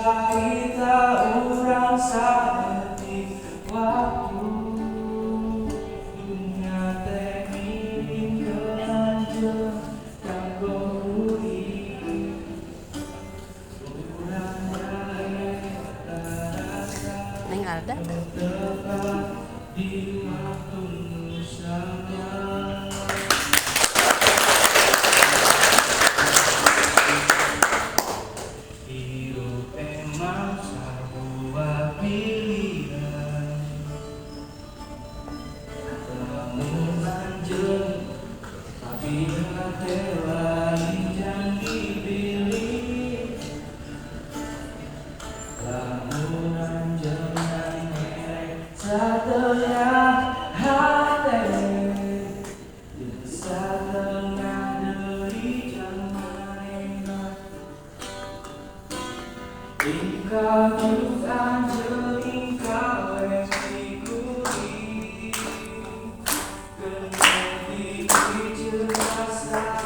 cerita urang saeutik waktu dunia teh miring kelanjeun kanggo urip urang jae rasa Neng Alda tepat di waktu nu sama. Hidup emang sebuah pilihan, lamun lanjut tapi hati lain jangan dipilih. Lamun lanjut dan merek setengah hati, setengah dari jangan ingkang tuhan jeung kawe sikuri kena dipiceur rasa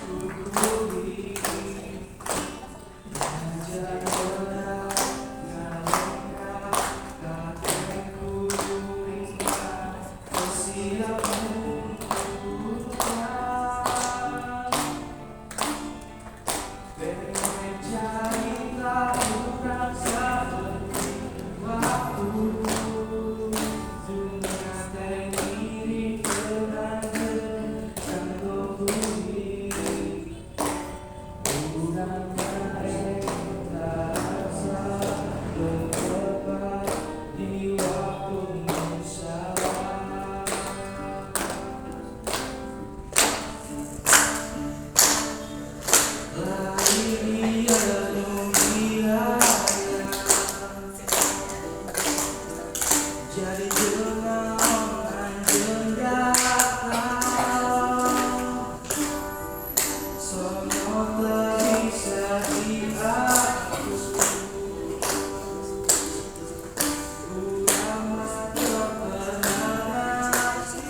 kukuri ngajar berat ngalengka kateku ringkang kesiap jadi jenengan jendaka sono bisa diaku urang mata penasi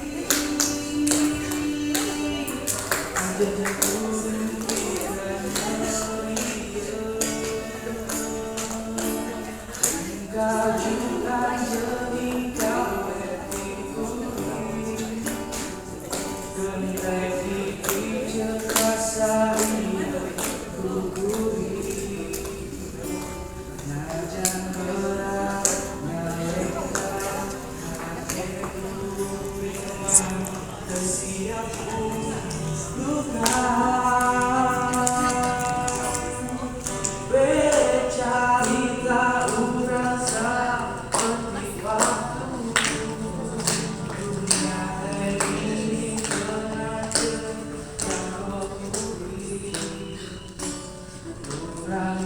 anjeun kuring pikiran merieu kajuan jeung kawe tikuri genteng dipiceur kasari kukuri najan berat ngalengka hateku rimang kesiap luka bercerita urang saeutik waktu dunia teh miring kelanjeun kanggo urip urang